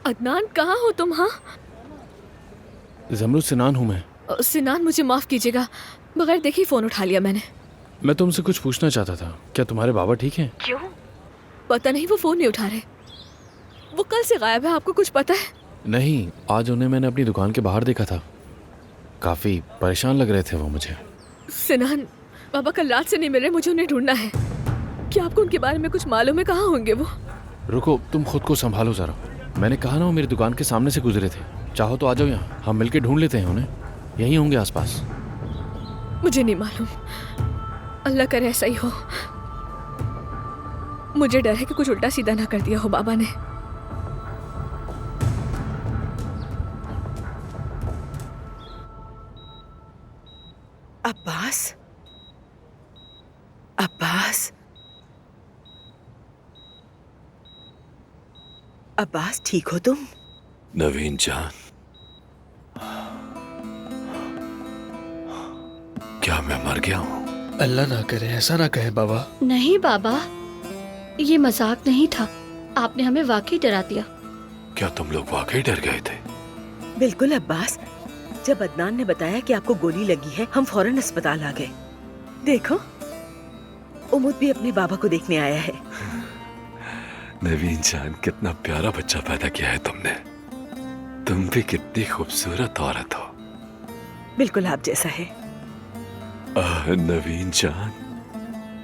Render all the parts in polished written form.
अदनान, कहाँ हो तुम? हाँ जमरुद सिनान हूँ मैं। सिनान, मुझे माफ कीजिएगा, बगैर देखे ही फोन उठा लिया मैंने। मैं तुमसे कुछ पूछना चाहता था, क्या तुम्हारे बाबा ठीक हैं? क्यों? पता नहीं, वो फोन नहीं उठा रहे। वो कल से गायब है, आपको कुछ पता है? नहीं, आज उन्हें मैंने अपनी दुकान के बाहर देखा था। काफी परेशान लग रहे थे वो मुझे। सिनान, बाबा कल रात से नहीं मिल रहे, मुझे उन्हें ढूंढना है। क्या आपको उनके बारे में कुछ मालूम है? कहाँ होंगे वो? रुको, तुम खुद को संभालो जरा। मैंने कहा ना, वो मेरी दुकान के सामने से गुजरे थे। चाहो तो आ जाओ यहाँ, हम मिलके ढूंढ लेते हैं उन्हें। यहीं होंगे आसपास। मुझे नहीं मालूम, अल्लाह करे ऐसा ही हो। मुझे डर है कि कुछ उल्टा सीधा ना कर दिया हो बाबा ने। अब्बास, अब्बास, अब्बास, ठीक हो तुम? नवीन जान, क्या मैं मर गया हूँ? अल्लाह ना करे, ऐसा ना कहे बाबा। नहीं बाबा, ये मजाक नहीं था। आपने हमें वाकई डरा दिया। क्या तुम लोग वाकई डर गए थे? बिल्कुल अब्बास, जब अदनान ने बताया कि आपको गोली लगी है, हम फौरन अस्पताल आ गए। देखो, उमुद भी अपने बाबा को देखने आया है। नवीन जान, कितना प्यारा बच्चा पैदा किया है तुमने। तुम भी कितनी खूबसूरत औरत हो। बिल्कुल आप जैसा है। नवीन जान,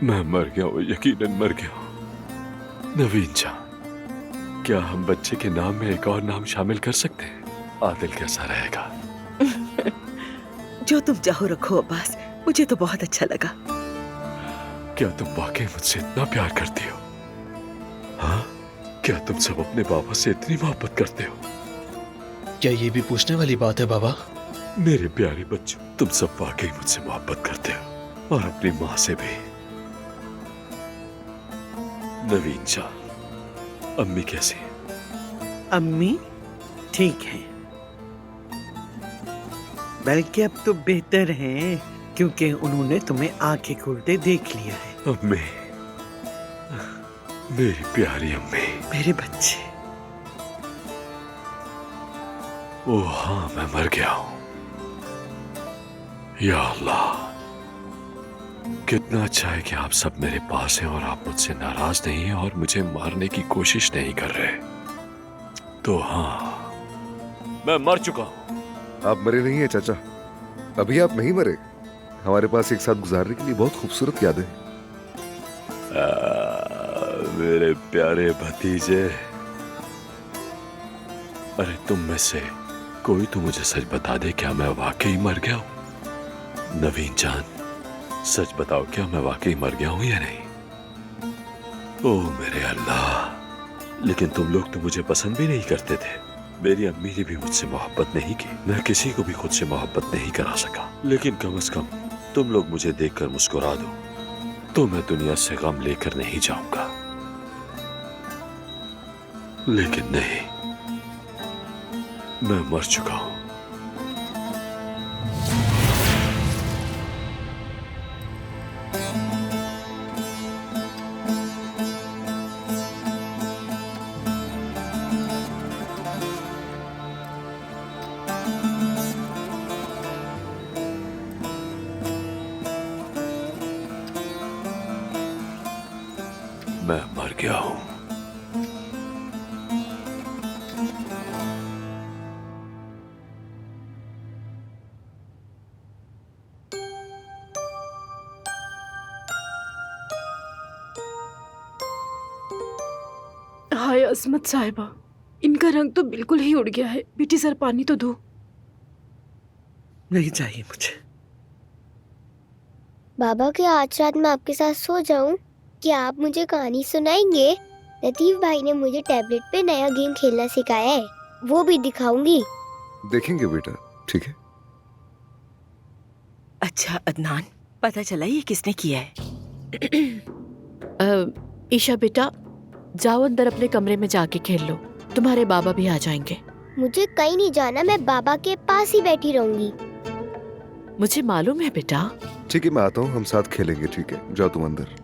मैं मर गया हूँ, यकीनन मर गया हूँ। नवीन जान, क्या हम बच्चे के नाम में एक और नाम शामिल कर सकते हैं? आदिल कैसा रहेगा? जो तुम चाहो रखो अब्बास, मुझे तो बहुत अच्छा लगा। क्या तुम वाकई मुझसे इतना प्यार करती हो? हाँ, क्या तुम सब अपने बाबा से इतनी मोहब्बत करते हो? क्या ये भी पूछने वाली बात है बाबा? मेरे प्यारे बच्चों, तुम सब वाकई मुझसे मोहब्बत करते हो, और अपनी माँ से भी। नवीन जान, अम्मी कैसी है? अम्मी ठीक है, बल्कि अब तो बेहतर हैं, क्योंकि उन्होंने तुम्हें आंखें खोलते देख लिया है। अम्मी, मेरी प्यारी अम्मी, मेरे बच्चे। ओह हाँ, मैं मर गया हूँ। या अल्लाह, कितना अच्छा है कि आप सब मेरे पास हैं और आप मुझसे नाराज नहीं हैं और मुझे मारने की कोशिश नहीं कर रहे। तो हाँ, मैं मर चुका हूँ। आप मरे नहीं हैं चाचा, अभी आप नहीं मरे। हमारे पास एक साथ गुजारने के लिए बहुत खूबसूरत यादें हैं। मेरे प्यारे भतीजे, अरे तुम में से कोई तो मुझे सच बता दे, क्या मैं वाकई मर गया हूँ? नवीन जान, सच बताओ, क्या मैं वाकई मर गया हूँ या नहीं? ओह मेरे अल्लाह, लेकिन तुम लोग तो मुझे पसंद भी नहीं करते थे। मेरी अम्मी ने भी मुझसे मोहब्बत नहीं की, मैं किसी को भी खुद से मोहब्बत नहीं करा सका। लेकिन कम से कम तुम लोग मुझे देखकर मुस्कुरा दो, तो मैं दुनिया से गम लेकर नहीं जाऊंगा। लेकिन नहीं, मैं मर चुका हूं। मैं मर गया हूं। हाय अजमत साहिबा, इनका रंग तो बिल्कुल ही उड़ गया है। बेटी सर पानी तो दो। नहीं चाहिए मुझे। बाबा, क्या आज रात मैं आपके साथ सो जाऊं? क्या आप मुझे कहानी सुनाएंगे? लतीफ भाई ने मुझे टैबलेट पे नया गेम खेलना सिखाया है, वो भी दिखाऊंगी। देखेंगे बेटा, ठीक है। अच्छा अदनान, पता चला ये किसने किया है? ईशा बेटा, जाओ अंदर अपने कमरे में जाके खेल लो, तुम्हारे बाबा भी आ जाएंगे। मुझे कहीं नहीं जाना, मैं बाबा के पास ही बैठी रहूंगी। मुझे मालूम है बेटा। ठीक है, मैं आता हूँ, हम साथ खेलेंगे, ठीक है? जाओ तुम अंदर।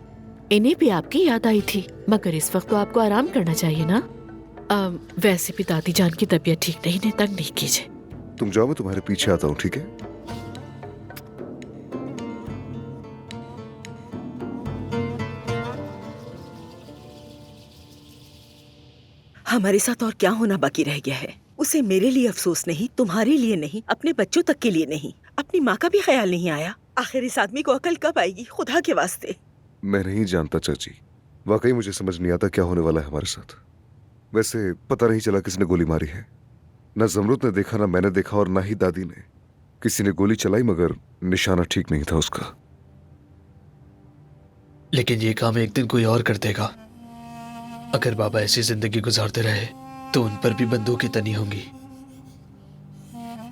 इन्हें भी आपकी याद आई थी, मगर इस वक्त तो आपको आराम करना चाहिए ना। वैसे भी दादी जान की तबीयत ठीक नहीं, इन्हें तंग नहीं कीजिए। तुम जाओ, मैं तुम्हारे पीछे आता हूँ, ठीक है? हमारे साथ और क्या होना बाकी रह गया है? उसे मेरे लिए अफसोस नहीं, तुम्हारे लिए नहीं, अपने बच्चों तक के लिए नहीं, अपनी माँ का भी ख्याल नहीं आया। आखिर इस आदमी को अकल कब आएगी, खुदा के वास्ते? मैं नहीं जानता चाची, वाकई मुझे समझ नहीं आता क्या होने वाला है हमारे साथ। वैसे पता नहीं चला किसने गोली मारी है। न जमरुद ने देखा, ना मैंने देखा, और ना ही दादी ने। किसी ने गोली चलाई मगर निशाना ठीक नहीं था उसका। लेकिन ये काम एक दिन कोई और कर देगा। अगर बाबा ऐसी जिंदगी गुजारते रहे तो उन पर भी बंदूकें तनी होंगी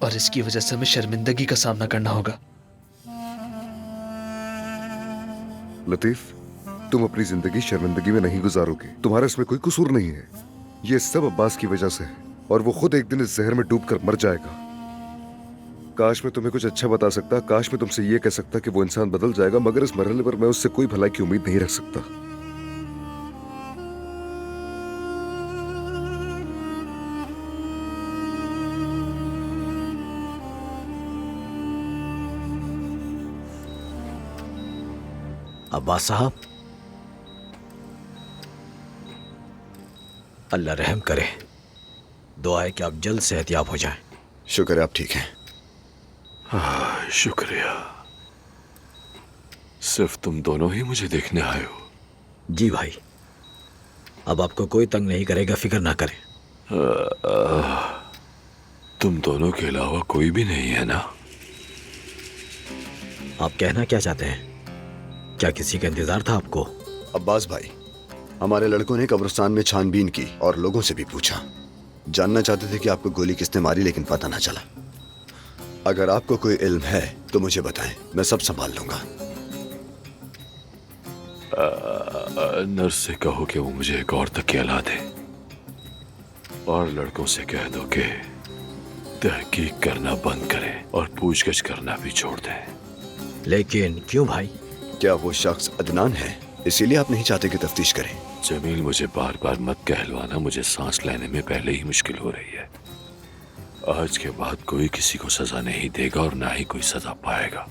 और इसकी वजह से हमें शर्मिंदगी का सामना करना होगा। लतीफ, तुम अपनी जिंदगी शर्मिंदगी में नहीं गुजारोगे। तुम्हारा इसमें कोई कसूर नहीं है। ये सब अब्बास की वजह से है और वो खुद एक दिन इस जहर में डूबकर मर जाएगा। काश मैं तुम्हें कुछ अच्छा बता सकता, काश मैं तुमसे ये कह सकता कि वो इंसान बदल जाएगा, मगर इस मरहले पर मैं उससे कोई भलाई की उम्मीद नहीं रख सकता। अब्बास साहब, अल्लाह रहम करे। दुआ है कि आप जल्द सेहतयाब हो जाएं। शुक्र है आप ठीक हैं। शुक्रिया। सिर्फ तुम दोनों ही मुझे देखने आए हो? जी भाई, अब आपको कोई तंग नहीं करेगा, फिक्र ना करें। तुम दोनों के अलावा कोई भी नहीं है ना? आप कहना क्या चाहते हैं? क्या किसी का इंतजार था आपको? अब्बास भाई, हमारे लड़कों ने कब्रिस्तान में छानबीन की और लोगों से भी पूछा। जानना चाहते थे कि आपको गोली किसने मारी, लेकिन पता ना चला। अगर आपको कोई इल्म है तो मुझे बताएं, मैं सब संभाल लूंगा। नर्स से कहो कि वो मुझे एक और तकिया ला दे और लड़कों से कह दो कि तहकीक करना बंद करें और पूछगछ करना भी छोड़ दें। लेकिन क्यों भाई? क्या वो शख्स अदनान है, इसीलिए आप नहीं चाहते कि तफ्तीश करें? जमील, मुझे बार बार मत कहलवाना, मुझे सांस लेने में पहले ही मुश्किल हो रही है। आज के बाद कोई किसी को सजा नहीं देगा और ना ही कोई सजा पाएगा।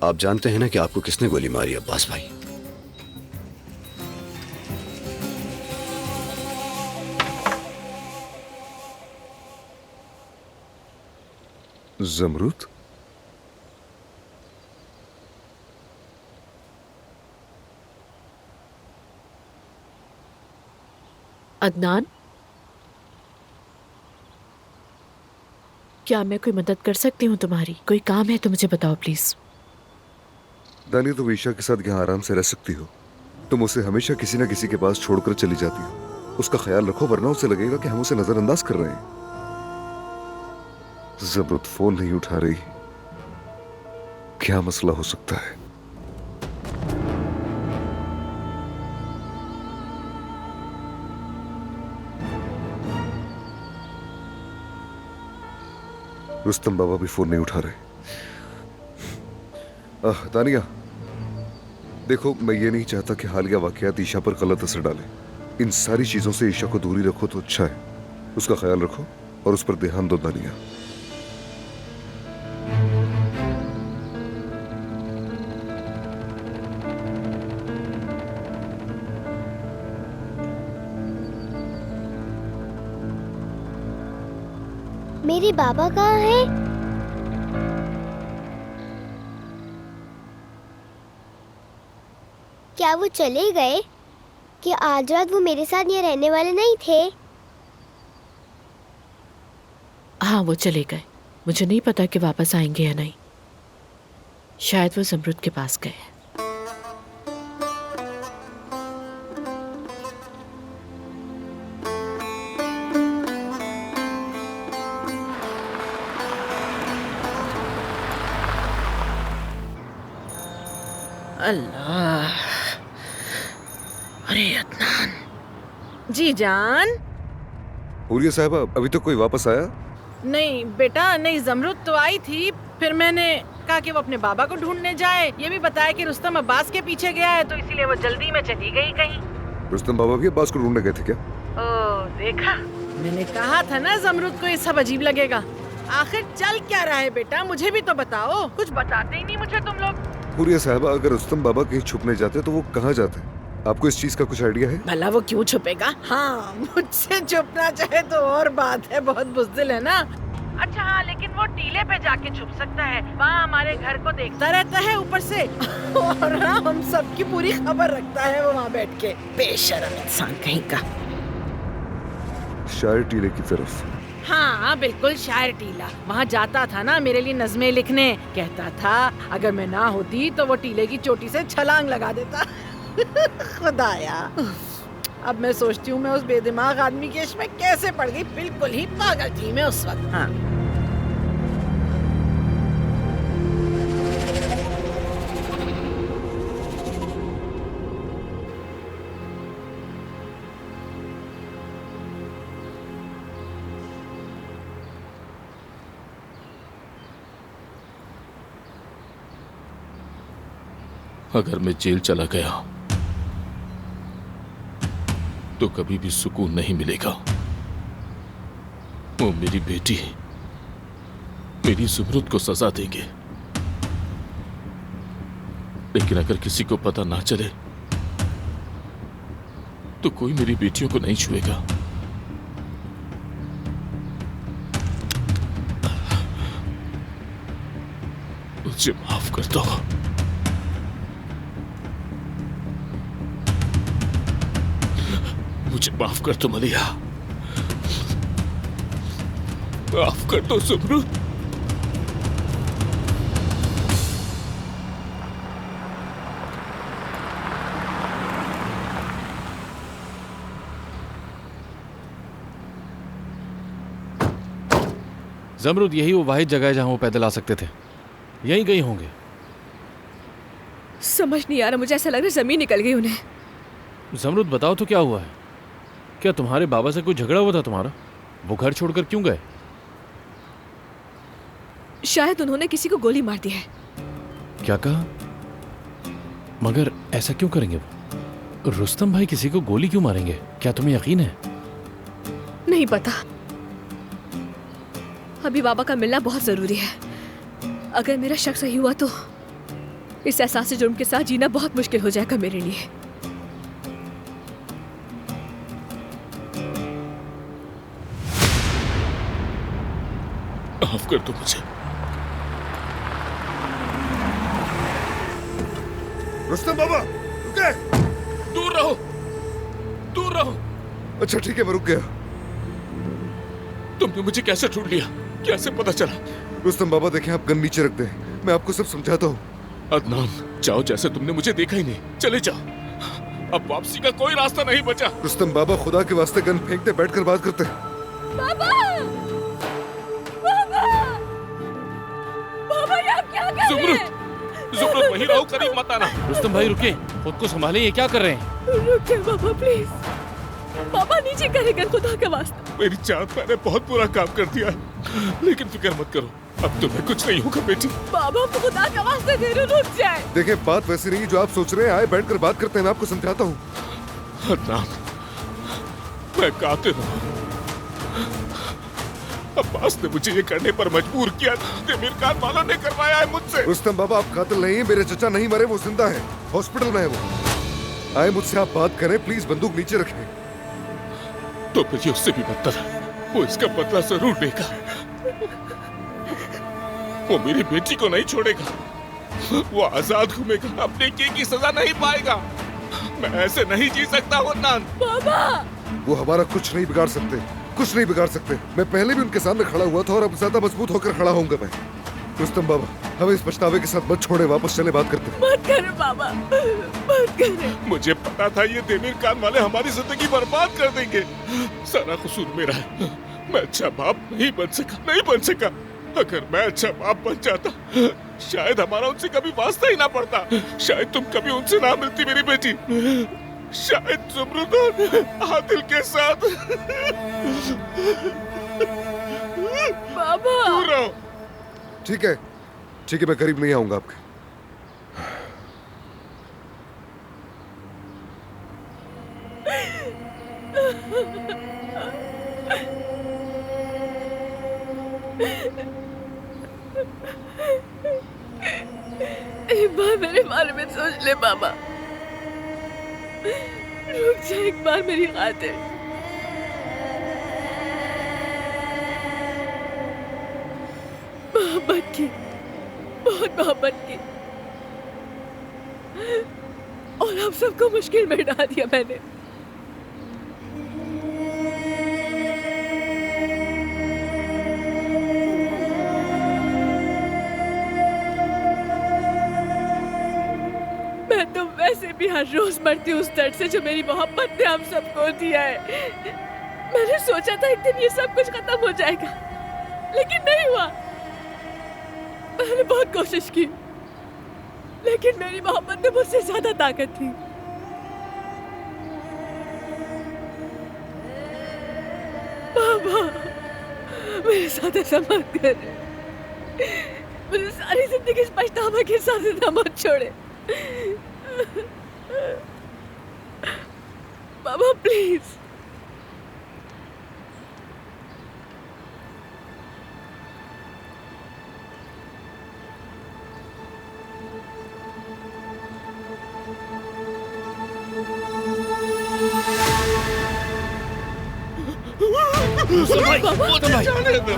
आप जानते हैं ना कि आपको किसने गोली मारी अब्बास भाई? जमरुद? अदनान, क्या मैं कोई मदद कर सकती हूँ तुम्हारी? कोई काम है तो मुझे बताओ प्लीज। दानी, तुम ईशा के साथ यहाँ आराम से रह सकती हो। तुम उसे हमेशा किसी न किसी के पास छोड़कर चली जाती हो। उसका ख्याल रखो, वरना उसे लगेगा कि हम उसे नजरअंदाज कर रहे हैं। जमरुद फोन नहीं उठा रही, क्या मसला हो सकता है? रुस्तम बाबा भी फोन नहीं उठा रहे। दानिया, देखो, मैं ये नहीं चाहता कि हालिया वाकयात ईशा पर गलत असर डाले। इन सारी चीजों से ईशा को दूरी रखो तो अच्छा है। उसका ख्याल रखो और उस पर ध्यान दो दानिया। मेरे बाबा कहाँ हैं? क्या वो चले गए? कि आज रात वो मेरे साथ यहाँ रहने वाले नहीं थे? हाँ, वो चले गए। मुझे नहीं पता कि वापस आएंगे या नहीं। शायद वो जमरुद के पास गए। अल्लाह। अरे अदनान जी जान। हुरिया साहबा, अभी तो कोई वापस आया नहीं बेटा, नहीं। जमरुद तो आई थी, फिर मैंने कहा कि वो अपने बाबा को ढूंढने जाए। ये भी बताया कि रुस्तम अब्बास के पीछे गया है, तो इसीलिए वो जल्दी में चली गई कहीं। रुस्तम बाबा भी अब्बास को ढूंढने गए थे क्या? ओ देखा, मैंने कहा था ना जमरुद को ये सब अजीब लगेगा। आखिर चल क्या रहा है बेटा, मुझे भी तो बताओ। कुछ बताते ही नहीं मुझे तुम लोग। हुरिया साहबा, अगर रुस्तम बाबा कहीं छुपने जाते तो वो कहाँ जाते? आपको इस चीज का कुछ आइडिया है? भला वो क्यों छुपेगा? हाँ, मुझसे छुपना चाहे तो और बात है, बहुत बुज़दिल है ना। अच्छा हाँ, लेकिन वो टीले पे जाके छुप सकता है, वहाँ हमारे घर को देखता रहता है ऊपर से और हाँ, हम सबकी पूरी खबर रखता है वो वहाँ बैठ के। बेशर्म इंसान कहीं का। शायर टीले की तरफ। हाँ बिल्कुल, शायर टीला वहाँ जाता था ना मेरे लिए नज़में लिखने। कहता था अगर मैं ना होती तो वो टीले की चोटी से छलांग लगा देता। खुदाया, अब मैं सोचती हूँ मैं उस बेदिमाग आदमी के इश्क में कैसे पड़ गई। बिल्कुल ही पागल थी मैं उस वक्त। हाँ अगर मैं जेल चला गया तो कभी भी सुकून नहीं मिलेगा। वो मेरी बेटी, मेरी ज़ुमरुद को सजा देंगे, लेकिन अगर किसी को पता ना चले तो कोई मेरी बेटियों को नहीं छुएगा। मुझे माफ कर दो। मुझे माफ कर दो मलिया, माफ कर दो ज़ुमरुद। ज़मरुद, यही वो वाहिद जगह है जहां वो पैदल आ सकते थे। यहीं गई होंगे। समझ नहीं आ रहा, मुझे ऐसा लग रहा है जमीन निकल गई उन्हें। ज़मरुद बताओ तो क्या हुआ है? क्या तुम्हारे बाबा से कोई झगड़ा हुआ था तुम्हारा? वो घर छोड़कर क्यों गए? शायद उन्होंने किसी को गोली मार दी है। क्या कहा? मगर ऐसा क्यों करेंगे वो? रुस्तम भाई किसी को गोली क्यों मारेंगे? क्या तुम्हें यकीन है? नहीं पता, अभी बाबा का मिलना बहुत जरूरी है। अगर मेरा शक सही हुआ तो इस एहसास जुर्म के साथ जीना बहुत मुश्किल हो जाएगा मेरे लिए। माफ कर दो मुझे। रुस्तम बाबा, रुके! दूर रहो, दूर रहो। अच्छा ठीक है, मैं रुक गया। तुमने मुझे कैसे ढूंढ लिया? कैसे पता चला? रुस्तम बाबा देखें, आप गन नीचे रख दें, मैं आपको सब समझाता हूँ। अदनान, जाओ, जैसे तुमने मुझे देखा ही नहीं। चले जाओ, अब वापसी का कोई रास्ता नहीं बचा। रुस्तम बाबा, खुदा के वास्ते गन फेंक दे, बैठकर बात करते हैं। बाबा! बाबा! बाबा, ये आप क्या कर रहे हैं? ज़ुमरुद वहीं रहो, करीब मत आना। रुस्तम भाई रुके, खुद को संभालें, ये क्या कर रहे हैं? रुके बाबा प्लीज, बाबा नीचे करेगा खुदा का वास्ता। मेरी जान, मैंने बहुत बुरा काम कर दिया, लेकिन फिक्र मत करो, अब तुम्हें कुछ नहीं होगा बेटी। बाबा खुदा का वास्ता दे रहे, रुक जाए। देखिए, बात वैसी नहीं जो आप सोच रहे हैं। आए बैठकर बात करते हैं, मैं आपको समझाता हूँ। अदनान, मैं कातिल हूँ। अब्बास ने मुझे ये करने पर मजबूर किया। तेमिर खान वालों ने करवाया है मुझसे। रुस्तम बाबा, आप कातिल नहीं है, मेरे चचा नहीं मरे, वो जिंदा है, हॉस्पिटल में है वो। आए मुझसे आप बात करें, प्लीज बंदूक नीचे रखें। तो फिर ये उससे भी बदतर है, वो इसका बदला जरूर लेगा। वो मेरी बेटी को नहीं छोड़ेगा, वो आजाद घूमेगा, अपने किए की सजा नहीं पाएगा। मैं ऐसे नहीं जी सकता अदनान। बाबा! वो हमारा कुछ नहीं बिगाड़ सकते, कुछ नहीं बिगाड़ सकते। मैं पहले भी उनके सामने खड़ा हुआ था और अब ज्यादा मजबूत होकर खड़ा होऊंगा मैं। रुस्तम बाबा, हमें इस पछतावे के साथ मत छोड़े, वापस चले बात करते हैं। मत करे बाबा, मत करे। मुझे पता था ये तेमिर खान वाले हमारी जिंदगी बर्बाद कर देंगे। सारा कसूर मेरा है, मैं अच्छा बाप नहीं बन सका। अगर मैं अच्छा बाप बन जाता, शायद हमारा उनसे कभी वास्ता ही ना पड़ता। शायद तुम कभी उनसे ना मिलती मेरी बेटी। शायद ज़ुमरुद और आदिल के साथ। बाबा! दूर रहो। ठीक है, मैं करीब नहीं आऊंगा आपके। बार मेरे बारे में सोच ले बाबा। रुक जा एक बार मेरी खातिर। मोहब्बत की, बहुत मोहब्बत की, और हम सबको मुश्किल में डाल दिया मैंने। मैं तो वैसे भी हर रोज मरती हूँ उस दर्द से जो मेरी मोहब्बत ने हम सबको दिया है। मैंने सोचा था एक दिन ये सब कुछ खत्म हो जाएगा, लेकिन नहीं हुआ। मैंने बहुत कोशिश की, लेकिन मेरी मोहब्बत में मुझसे ज्यादा ताकत थी। बाबा, मेरे साथ ऐसा मत कर। मुझे सारी जिंदगी इस पछतावा के साथ जिंदा मत छोड़े। बाबा प्लीज। भाई, जाने दो।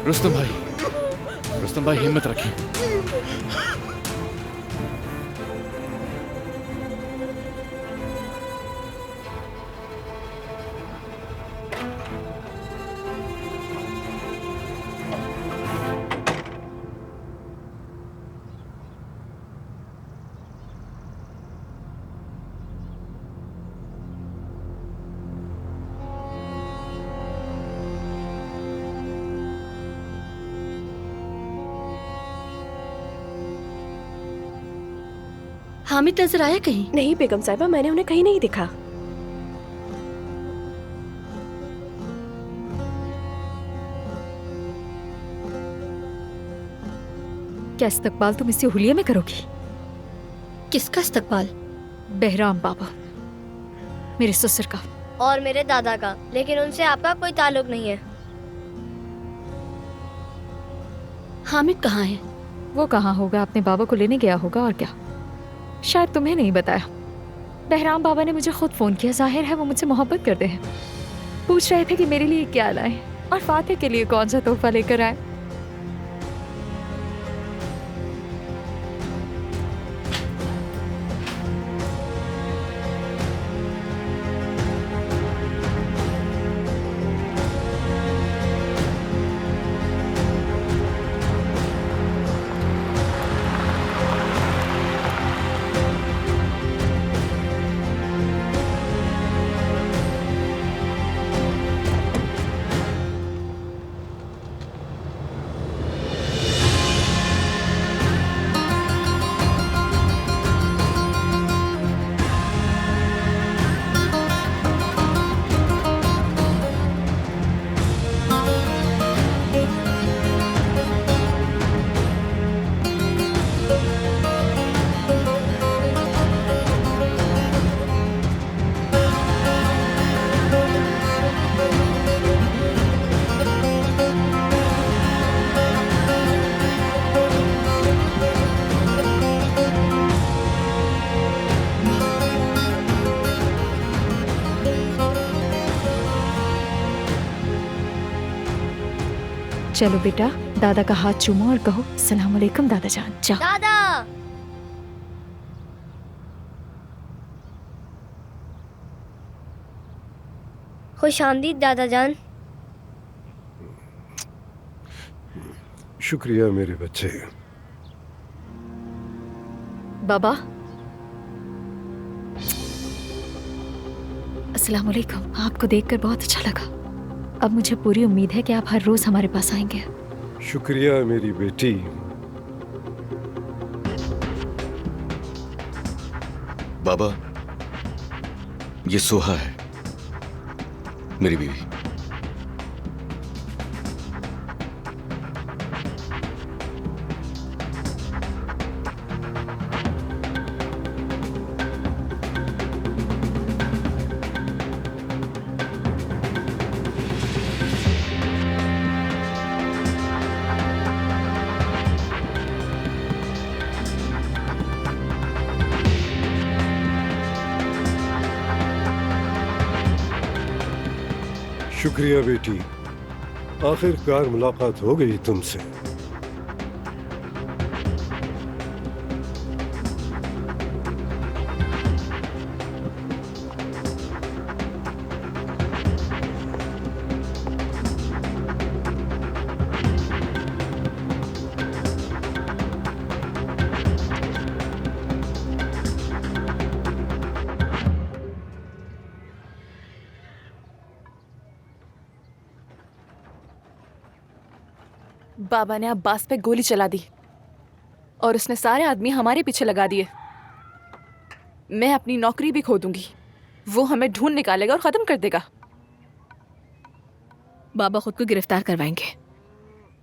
रुस्तम भाई हिम्मत रखिए। हामिद नजर आया कहीं? नहीं बेगम साहिबा, मैंने उन्हें कहीं नहीं दिखा। क्या इस्तकबाल तुम इसी हुलिये में करोगी? किसका इस्तकबाल? बहराम बाबा, मेरे ससुर का। और मेरे दादा का, लेकिन उनसे आपका कोई ताल्लुक नहीं है। हामिद कहाँ है? वो कहाँ होगा, अपने बाबा को लेने गया होगा और क्या। शायद तुम्हें नहीं बताया, बहराम बाबा ने मुझे खुद फोन किया। जाहिर है वो मुझसे मोहब्बत करते हैं। पूछ रहे थे कि मेरे लिए क्या लाए और फातिह के लिए कौन सा तोहफा लेकर आए। चलो बेटा, दादा का हाथ चूमो और कहो सलाम अलैकुम दादा जान। जाओ। दादा। खुश आमदीद दादा जान। शुक्रिया मेरे बच्चे। बाबा, अस्सलाम वालेकुम। आपको देखकर बहुत अच्छा लगा। अब मुझे पूरी उम्मीद है कि आप हर रोज हमारे पास आएंगे। शुक्रिया मेरी बेटी। बाबा, ये सोहा है, मेरी बीवी। शुक्रिया बेटी, आखिरकार मुलाकात हो गई तुमसे। बाबा ने अब्बास पे गोली चला दी और उसने सारे आदमी हमारे पीछे लगा दिए। मैं अपनी नौकरी भी खो दूंगी। वो हमें ढूंढ निकालेगा और खत्म कर देगा। बाबा खुद को गिरफ्तार करवाएंगे।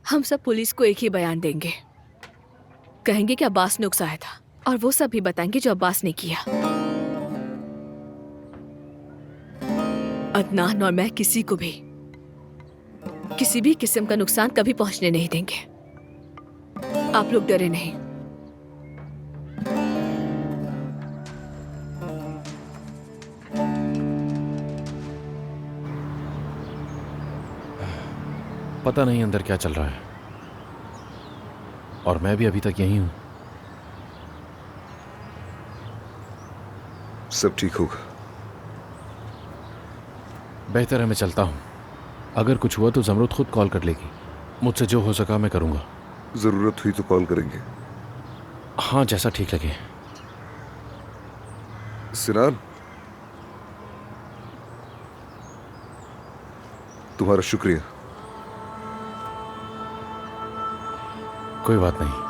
हम सब पुलिस को एक ही बयान देंगे। कहेंगे कि अब्बास ने उकसाया था और वो सब भी बताएंगे जो अब्बास ने किया। अदनान और मैं किसी को भी किसी भी किस्म का नुकसान कभी पहुंचने नहीं देंगे। आप लोग डरे नहीं। पता नहीं अंदर क्या चल रहा है, और मैं भी अभी तक यहीं हूं। सब ठीक होगा। बेहतर है मैं चलता हूं। अगर कुछ हुआ तो जमरुद खुद कॉल कर लेगी। मुझसे जो हो सका मैं करूंगा। जरूरत हुई तो कॉल करेंगे। हाँ, जैसा ठीक लगे। सिनान, तुम्हारा शुक्रिया। कोई बात नहीं।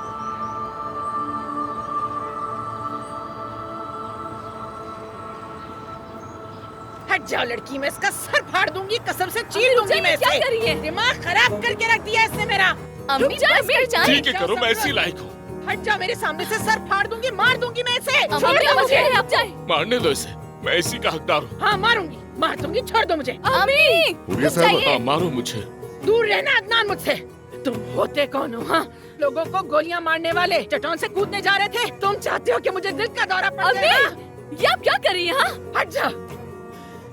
हट जाओ लड़की, मैं इसका सर फाड़ दूंगी, कसम से चीर दूंगी मैं इसे। क्या कर रही है? दिमाग खराब करके रख दिया इसने मेरा। अम्मी जान, ठीक है करो, मैं ऐसी लायक हूँ। हट जाओ मेरे सामने से, सर फाड़ दूंगी, मार दूंगी मैं इसे। अम्मी, छोड़ दो मुझे। आप जाए। मारने दो इसे, मैं इसी का हकदार हूँ। हाँ मारूंगी, मार दूंगी, छोड़ दो मुझे। हुरिया साहब, हाँ, मारो मुझे। दूर रहना अदनान मुझसे। तुम होते कौन हो? हाँ, लोगों को गोलियां मारने वाले, चट्टान से कूदने जा रहे थे। तुम चाहते हो कि मुझे दिल का दौरा पड़ जाए? ये आप क्या कर रही हैं? हट जा।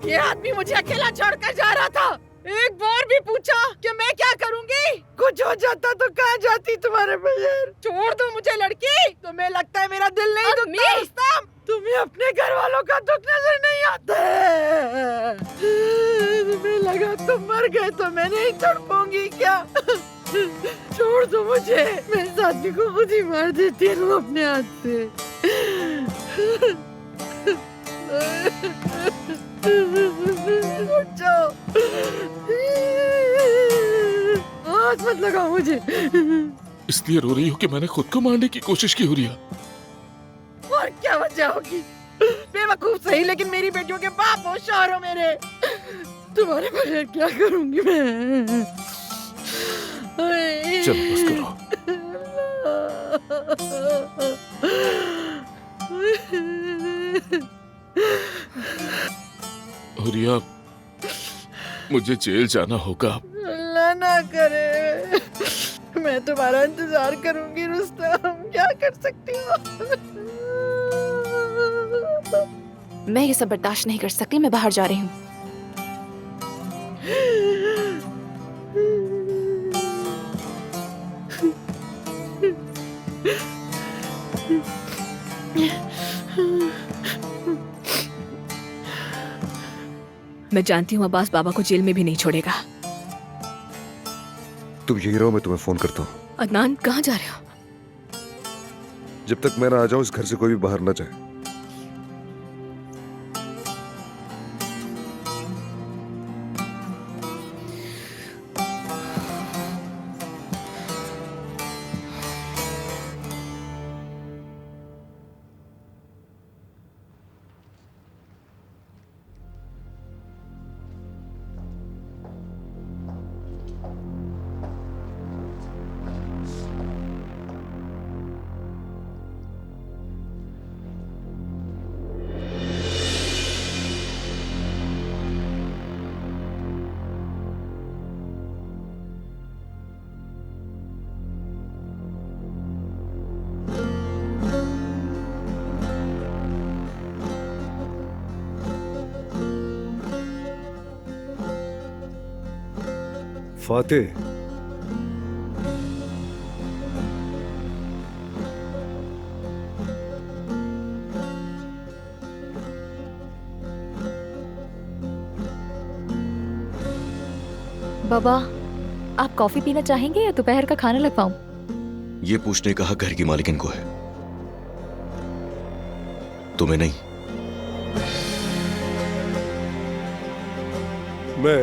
ये आदमी मुझे अकेला छोड़कर जा रहा था। एक बार भी पूछा कि मैं क्या करूंगी? कुछ हो जाता तो कहाँ जाती तुम्हारे बगैर? छोड़ दो मुझे लड़की। तुम्हें लगता है मेरा दिल नहीं दुखता रुस्तम? तुम्हें अपने घर वालों का दुख नजर नहीं आता है? तुम्हें लगा तुम मर गए तो मैं नहीं तड़पूंगी क्या? छोड़ दो मुझे। मैं इस आदमी को खुद ही मार देती हूँ अपने हाथ से। उठ जाओ, हाथ मत लगाओ मुझे। इसलिए रो रही हो कि मैंने खुद को मारने की कोशिश की हुरिया? और क्या वजह होगी? बेवकूफ सही, लेकिन मेरी बेटियों के बाप हो, शौहर हो मेरे। तुम्हारे बगैर क्या करूंगी मैं? चलो बस करो। हुरिया, मुझे जेल जाना होगा। अल्लाह ना करे। मैं तुम्हारा इंतजार करूंगी रुस्तम, क्या कर सकती हो? मैं ये सब बर्दाश्त नहीं कर सकती। मैं बाहर जा रही हूँ। मैं जानती हूँ अब्बास बाबा को जेल में भी नहीं छोड़ेगा। तुम यही रहो, मैं तुम्हें फोन करता हूँ। अदनान, कहाँ जा रहे हो? जब तक मैं ना आ जाऊं इस घर से कोई भी बाहर ना जाए। फातेह, बाबा, आप कॉफी पीना चाहेंगे या दोपहर का खाना लगवाऊं? ये पूछने का हक घर की मालिकिन को है, तुम्हें नहीं। मैं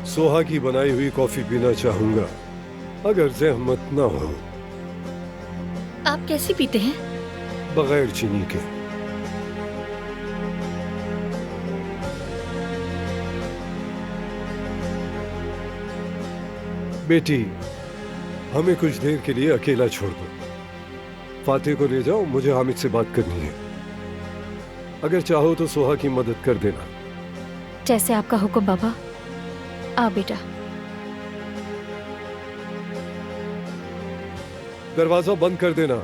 सोहा की बनाई हुई कॉफी पीना चाहूंगा, अगर जहमत ना हो। आप कैसी पीते हैं? बगैर चीनी के। बेटी, हमें कुछ देर के लिए अकेला छोड़ दो। फातेह को ले जाओ, मुझे हामिद से बात करनी है। अगर चाहो तो सोहा की मदद कर देना। जैसे आपका हुक्म बाबा। आ बेटा। दरवाजा बंद कर देना।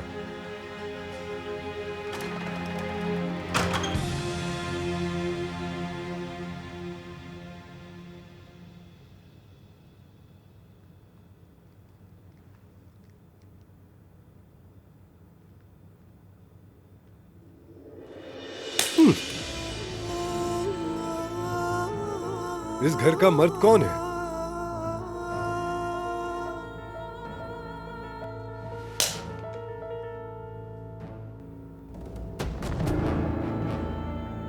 इस घर का मर्द कौन है?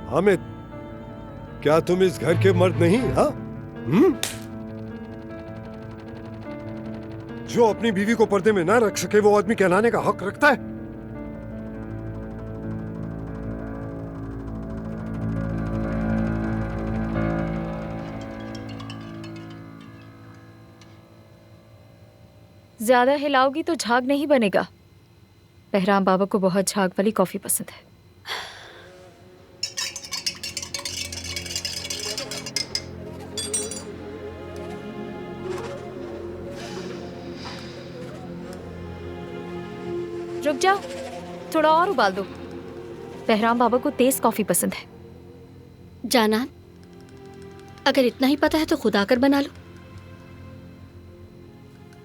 हामिद, क्या तुम इस घर के मर्द नहीं? हाँ? जो अपनी बीवी को पर्दे में ना रख सके वो आदमी कहलाने का हक रखता है? ज्यादा हिलाओगी तो झाग नहीं बनेगा। बहराम बाबा को बहुत झाग वाली कॉफी पसंद है। रुक जाओ, थोड़ा और उबाल दो। बहराम बाबा को तेज कॉफी पसंद है। जाना, अगर इतना ही पता है तो खुद आकर बना लो।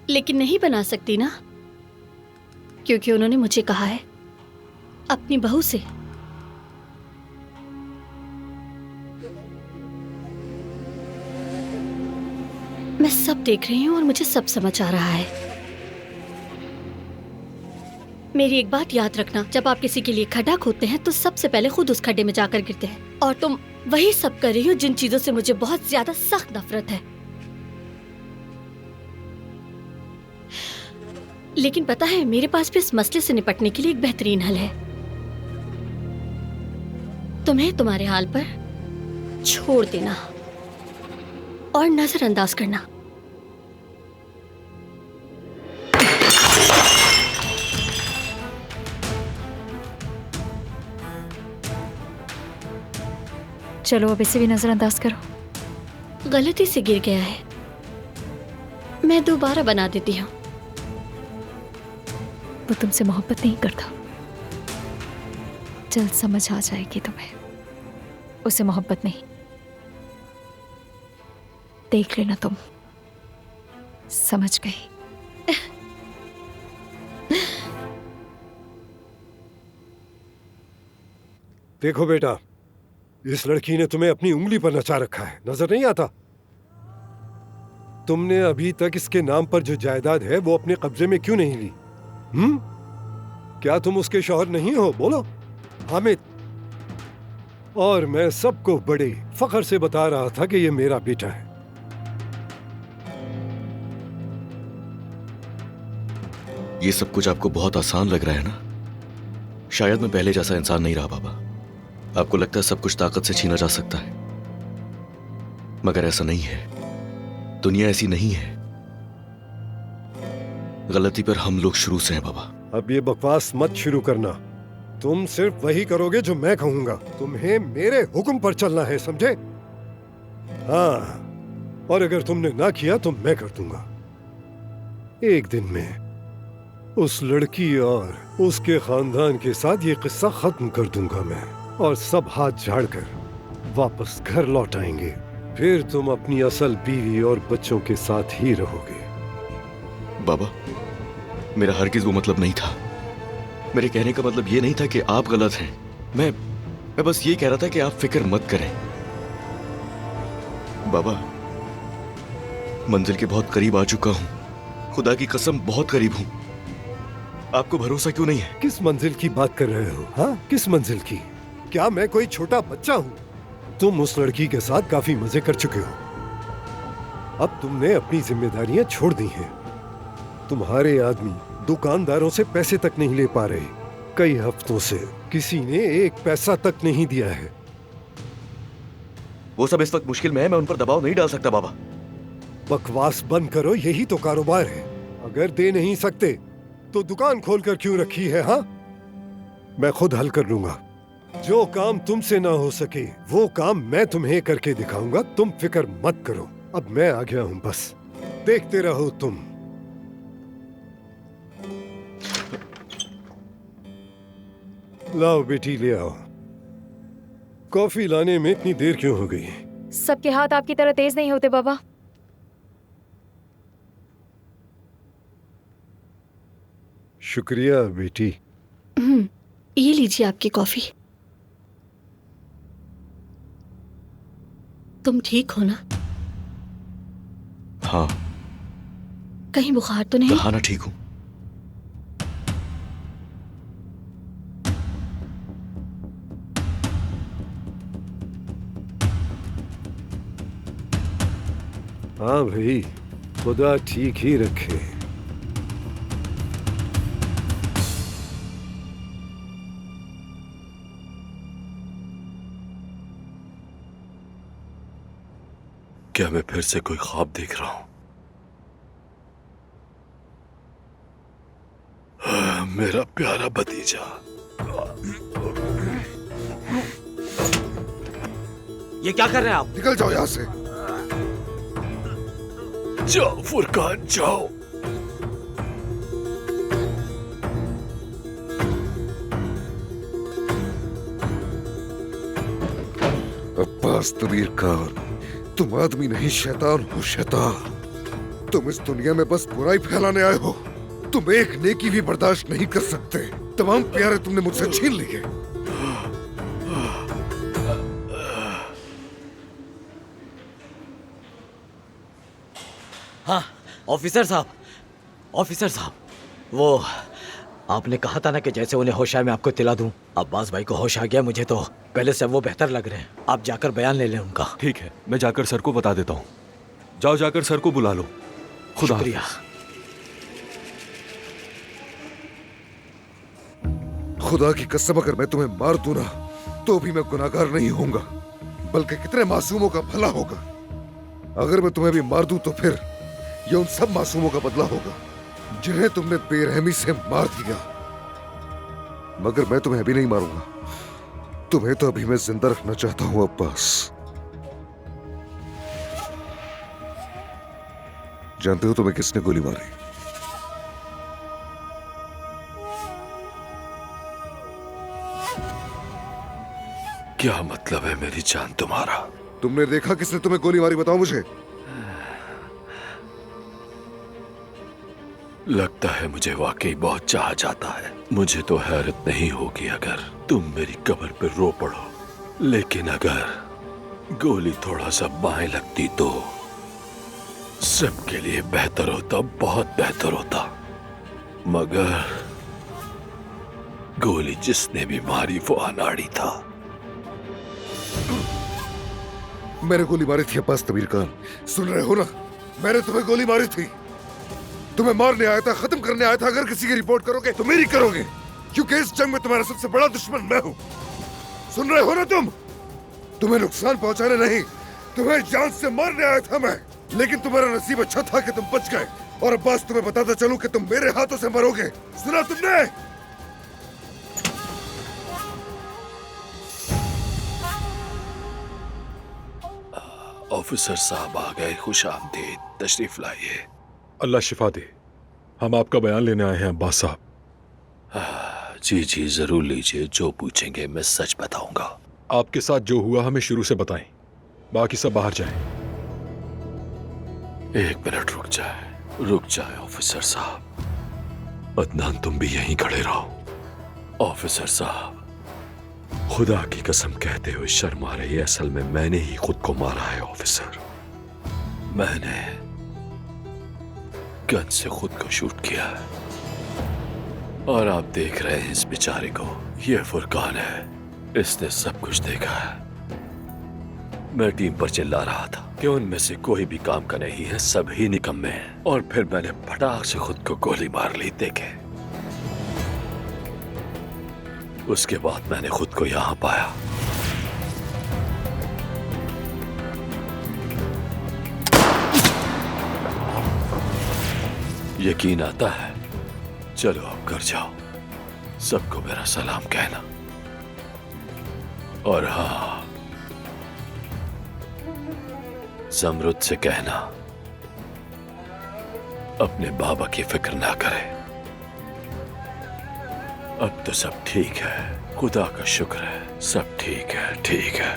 लेकिन नहीं बना सकती ना, क्योंकि उन्होंने मुझे कहा है अपनी बहू से। मैं सब देख रही हूं और मुझे सब समझ आ रहा है। मेरी एक बात याद रखना, जब आप किसी के लिए खड्डा खोदते हैं तो सबसे पहले खुद उस खड्डे में जाकर गिरते हैं। और तुम वही सब कर रही हो जिन चीजों से मुझे बहुत ज्यादा सख्त नफरत है। लेकिन पता है, मेरे पास भी इस मसले से निपटने के लिए एक बेहतरीन हल है। तुम्हें तुम्हारे हाल पर छोड़ देना और नजरअंदाज करना। चलो अब इसे भी नजरअंदाज करो। गलती से गिर गया है, मैं दोबारा बना देती हूँ। वो तुमसे मोहब्बत नहीं करता। जल्द समझ आ जाएगी तुम्हें, उसे मोहब्बत नहीं। देख लेना, तुम समझ गई। देखो बेटा, इस लड़की ने तुम्हें अपनी उंगली पर नचा रखा है, नजर नहीं आता? तुमने अभी तक इसके नाम पर जो जायदाद है वो अपने कब्जे में क्यों नहीं ली? क्या तुम उसके शौहर नहीं हो? बोलो। हामिद, और मैं सबको बड़े फख्र से बता रहा था कि ये मेरा बेटा है। ये सब कुछ आपको बहुत आसान लग रहा है ना? शायद मैं पहले जैसा इंसान नहीं रहा बाबा। आपको लगता है सब कुछ ताकत से छीना जा सकता है, मगर ऐसा नहीं है। दुनिया ऐसी नहीं है। गलती पर हम लोग शुरू से हैं बाबा। अब ये बकवास मत शुरू करना। तुम सिर्फ वही करोगे जो मैं कहूंगा। तुम्हें मेरे हुक्म पर चलना है, समझे? हाँ, और अगर तुमने ना किया तो मैं कर दूंगा। एक दिन में उस लड़की और उसके खानदान के साथ ये किस्सा खत्म कर दूंगा मैं, और सब हाथ झाड़कर वापस घर लौट आएंगे। फिर तुम अपनी असल बीवी और बच्चों के साथ ही रहोगे। बाबा, मेरा हरगिज वो मतलब नहीं था। मेरे कहने का मतलब ये नहीं था कि आप गलत हैं। मैं बस ये कह रहा था कि आप फिक्र मत करें। बाबा, मंजिल के बहुत करीब आ चुका हूं। खुदा की कसम बहुत करीब हूं। आपको भरोसा क्यों नहीं है? किस मंजिल की बात कर रहे हो? हाँ, किस मंजिल की? क्या मैं कोई छोटा बच्चा हूँ? तुम उस लड़की के साथ काफी मजे कर चुके हो। अब तुमने अपनी जिम्मेदारियां छोड़ दी हैं। तुम्हारे आदमी दुकानदारों से पैसे तक नहीं ले पा रहे। कई हफ्तों से किसी ने एक पैसा तक नहीं दिया है। वो सब इस वक्त मुश्किल में है, मैं उन पर दबाव नहीं डाल सकता बाबा। बकवास बंद करो, यही तो कारोबार है। अगर दे नहीं सकते तो दुकान खोलकर क्यों रखी है? हाँ, मैं खुद हल कर लूंगा। जो काम तुमसे ना हो सके वो काम मैं तुम्हें करके दिखाऊंगा। तुम फिक्र मत करो। अब मैं आ गया हूं, बस देखते रहो तुम। लाओ बेटी, ले आओ। कॉफी लाने में इतनी देर क्यों हो गई? सबके हाथ आपकी तरह तेज नहीं होते बाबा। शुक्रिया बेटी। ये लीजिए आपकी कॉफी। तुम ठीक हो ना? हाँ। कहीं बुखार तो नहीं? हाँ ना, ठीक हूँ। हाँ भाई, खुदा ठीक ही रखे। क्या मैं फिर से कोई ख्वाब देख रहा हूं? मेरा प्यारा भतीजा। ये क्या कर रहे हैं आप? निकल जाओ यहाँ से। जाओ फुरकान, जाओ। अब्बास तबीर खान, तुम आदमी नहीं शैतान हो, शैतान। तुम इस दुनिया में बस बुराई फैलाने आए हो। तुम एक नेकी भी बर्दाश्त नहीं कर सकते। तमाम प्यारे तुमने मुझसे छीन लिए। हाँ ऑफिसर साहब, ऑफिसर साहब, वो आपने कहा था ना कि जैसे उन्हें होश आए मैं आपको तिला दूं। अब्बास भाई को होश आ गया, मुझे तो पहले से वो बेहतर लग रहे हैं। आप जाकर बयान ले लें उनका। ठीक है, मैं जाकर सर को बता देता हूँ। जाओ, जाकर सर को बुला लो। खुदा शुक्रिया। खुदा की कसम, अगर मैं तुम्हें मार दूं ना तो भी मैं गुनाहगार नहीं होऊंगा, बल्कि कितने मासूमों का भला होगा। अगर मैं तुम्हें भी मार दूं तो फिर ये उन सब मासूमों का बदला होगा जिन्हें तुमने बेरहमी से मार दिया। मगर मैं तुम्हें अभी नहीं मारूंगा। तुम्हें तो अभी मैं जिंदा रखना चाहता हूं अब्बास। जानते हो तुम्हें किसने गोली मारी? क्या मतलब है मेरी जान तुम्हारा? तुमने देखा किसने तुम्हें गोली मारी? बताओ मुझे। लगता है मुझे वाकई बहुत चाहा जाता है। मुझे तो हैरत नहीं होगी अगर तुम मेरी कब्र पर रो पड़ो, लेकिन अगर गोली थोड़ा सा बाएं लगती तो सबके लिए बेहतर होता, बहुत बेहतर होता। मगर गोली जिसने भी मारी वो अनाड़ी था। मैंने गोली मारी थी अब्बास तबीर खान, सुन रहे हो ना? मैंने तुम्हें गोली मारी थी। तुम्हें मारने आया था, खत्म करने आया था। अगर किसी की रिपोर्ट करोगे तो मेरी करोगे, क्योंकि इस जंग में तुम्हारा सबसे बड़ा दुश्मन मैं हूं। सुन रहे हो ना तुम? तुम्हें नुकसान पहुंचाने नहीं, तुम्हें जान से मारने आया था मैं। लेकिन तुम्हारा नसीब अच्छा था कि तुम बच गए। और अब्बास तुम्हें बताता चलूं कि तुम मेरे हाथों से मरोगे। सुना तुमने? ऑफिसर साहब आ गए, खुश आमदीद, तशरीफ लाइए। अल्लाह शिफा दे। हम आपका बयान लेने आए हैं अब्बास साहब। जी जी जरूर लीजिए, जो पूछेंगे मैं सच बताऊंगा। आपके साथ जो हुआ हमें शुरू से बताएं। बाकी सब बाहर जाए। एक मिनट रुक जाए ऑफिसर साहब। अदनान तुम भी यहीं खड़े रहो। ऑफिसर साहब, खुदा की कसम कहते हुए शर्म आ रही है, असल में मैंने ही खुद को मारा है ऑफिसर। मैंने गन से खुद को शूट किया है। और आप देख रहे हैं इस बेचारे को, ये फुरकान है, इसने सब कुछ देखा है। मैं टीम पर चिल्ला रहा था कि उनमें से कोई भी काम का नहीं है, सब ही निकम्मे हैं। और फिर मैंने फटाक से खुद को गोली मार ली। देखे, उसके बाद मैंने खुद को यहां पाया। यकीन आता है? चलो अब घर जाओ, सबको मेरा सलाम कहना। और हाँ, ज़मरुद से कहना अपने बाबा की फिक्र ना करे। अब तो सब ठीक है, खुदा का शुक्र है, सब ठीक है, ठीक है।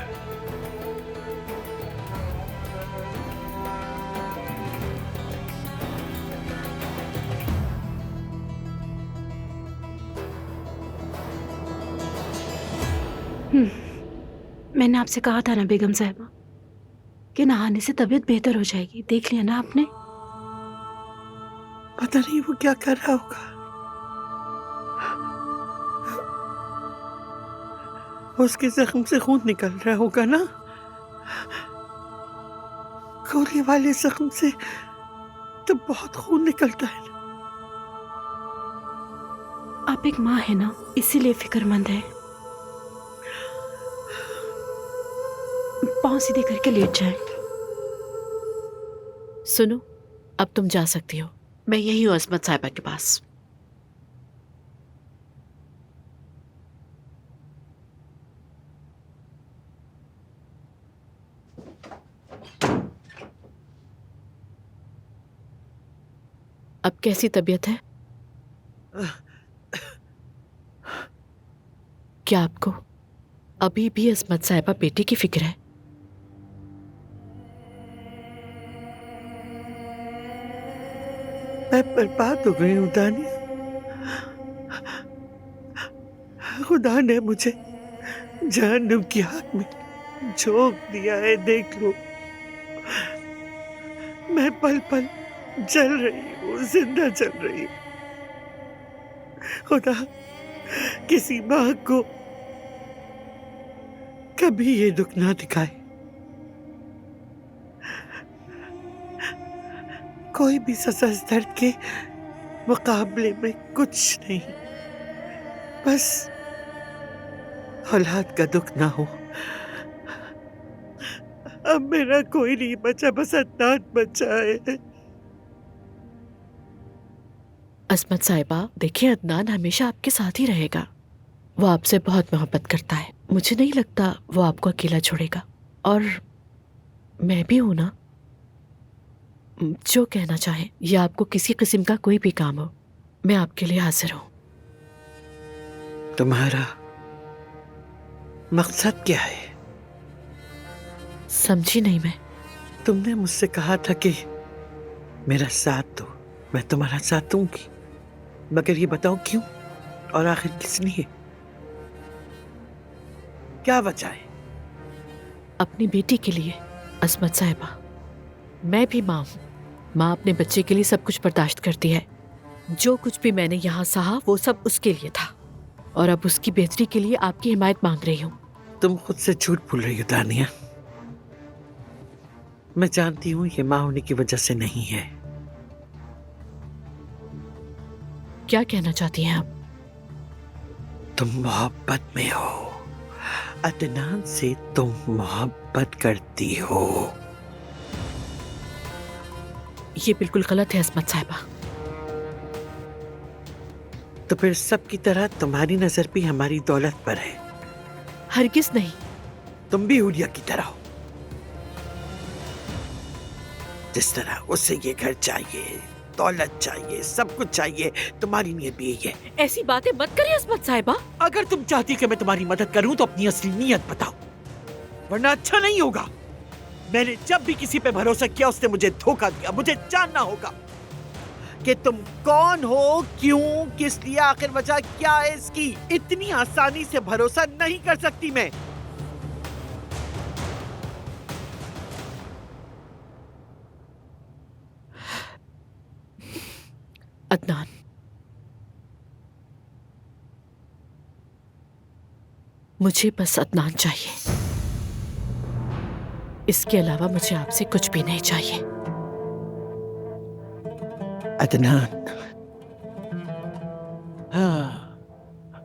मैंने आपसे कहा था ना बेगम साहिबा कि नहाने से तबीयत बेहतर हो जाएगी। देख लिया ना आपने? पता नहीं वो क्या कर रहा होगा। उसके जख्म से खून निकल रहा होगा ना। गोली वाले जख्म से तो बहुत खून निकलता है ना। आप एक माँ है ना, इसीलिए फिक्रमंद है। पाँव सीधे करके लेट जाए। सुनो, अब तुम जा सकती हो। मैं यही हूँ असमत साहिबा के पास। अब कैसी तबीयत है? क्या आपको अभी भी असमत साहिबा बेटी की फिक्र है? मैं बर्बाद हो गई हूँ दानिया। खुदा ने मुझे जहन्नुम की आग में झोंक दिया है, देख लो। मैं पल पल जल रही हूँ, जिंदा जल रही हूँ। खुदा किसी माँ को कभी ये दुख ना दिखाए। कोई भी सजा इस दर्द के मुकाबले में कुछ नहीं। बस औलाद का दुख ना हो। अब मेरा कोई नहीं बचा, बस अदनान बचा है। असमत साहिबा, देखिए, अदनान हमेशा आपके साथ ही रहेगा। वो आपसे बहुत मोहब्बत करता है। मुझे नहीं लगता वो आपको अकेला छोड़ेगा। और मैं भी हूं ना, जो कहना चाहे, या आपको किसी किस्म का कोई भी काम हो, मैं आपके लिए हाजिर हूं। तुम्हारा मकसद क्या है? समझी नहीं मैं। तुमने मुझसे कहा था कि मेरा साथ दो, मैं तुम्हारा साथ दूंगी। मगर ये बताओ क्यों और आखिर किस लिए? क्या वजह है? अपनी बेटी के लिए असमत साहिबा। मैं भी माँ हूँ। माँ अपने बच्चे के लिए सब कुछ बर्दाश्त करती है। जो कुछ भी मैंने यहाँ सहा वो सब उसके लिए था, और अब उसकी बेहतरी के लिए आपकी हिमायत मांग रही हूँ। तुम खुद से झूठ बोल रही हो दानिया। मैं जानती हूँ ये माँ होने की वजह से नहीं है। क्या कहना चाहती हैं आप? तुम मोहब्बत में हो। अदनान से तुम मोहब्बत करती हो। ये बिल्कुल गलत है असमत साहिबा। तो फिर सबकी तरह तुम्हारी नजर भी हमारी दौलत पर है? हरगिज नहीं। तुम भी हुलिया की तरह हो। जिस तरह उसे ये घर चाहिए, दौलत चाहिए, सब कुछ चाहिए, तुम्हारी नीयत भी यही है। ऐसी बातें मत करिए असमत साहिबा। अगर तुम चाहती कि मैं तुम्हारी मदद करूं तो अपनी असली नीयत बताओ, वरना अच्छा नहीं होगा। मैंने जब भी किसी पे भरोसा किया उसने मुझे धोखा दिया। मुझे जानना होगा कि तुम कौन हो, क्यों, किस लिए, आखिर वजह क्या है इसकी। इतनी आसानी से भरोसा नहीं कर सकती मैं। अदनान, मुझे बस अदनान चाहिए। इसके अलावा मुझे आपसे कुछ भी नहीं चाहिए। अदनान, हाँ,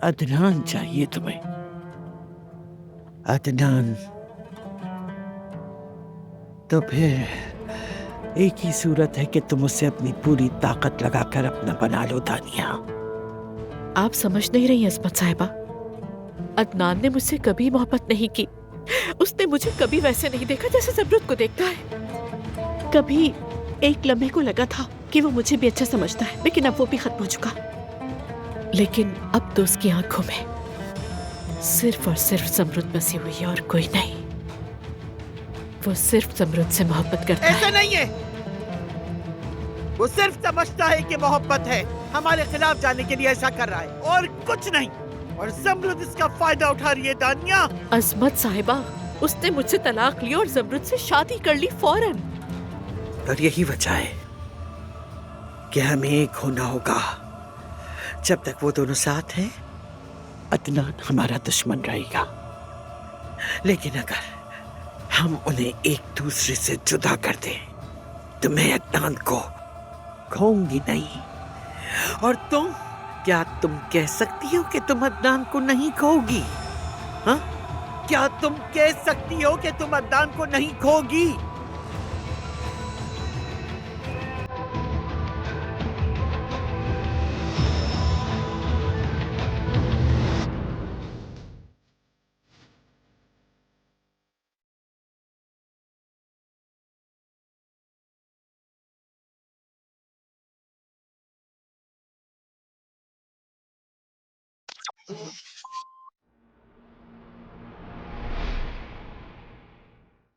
अदनान चाहिए तुम्हें। अदनान, तो फिर एक ही सूरत है कि तुम उसे अपनी पूरी ताकत लगाकर अपना बना लो दानिया। आप समझ नहीं रही अस्मत साहिबा। अदनान ने मुझसे कभी मोहब्बत नहीं की। उसने मुझे कभी वैसे नहीं देखा जैसे ज़मरुद को देखता है। कभी एक लम्हे को लगा था कि वो मुझे भी अच्छा समझता है, लेकिन अब वो भी खत्म हो चुका। लेकिन अब तो उसकी आंखों में सिर्फ और सिर्फ ज़मरुद बसी हुई है और कोई नहीं। वो सिर्फ ज़मरुद से मोहब्बत करता है। ऐसा नहीं है। वो सिर्फ समझता है कि मोहब्बत है, हमारे खिलाफ जाने के लिए ऐसा कर रहा है और कुछ नहीं। और ज़मरुद इसका फायदा उठा रही है दानिया। अस्मत साहिबा, उसने मुझसे तलाक ली और ज़मरुद से शादी कर ली फौरन। और यही वजह है कि हमें एक होना होगा। जब तक वो दोनों साथ हैं, अदनान हमारा दुश्मन रहेगा। लेकिन अगर हम उन्हें एक दूसरे से जुदा कर दें तो मैं अदनान को खोऊंगी नहीं। और तुम, क्या तुम कह सकती हो कि तुम अदनान को नहीं खोगी? हाँ, क्या तुम कह सकती हो कि तुम अदनान को नहीं खोगी?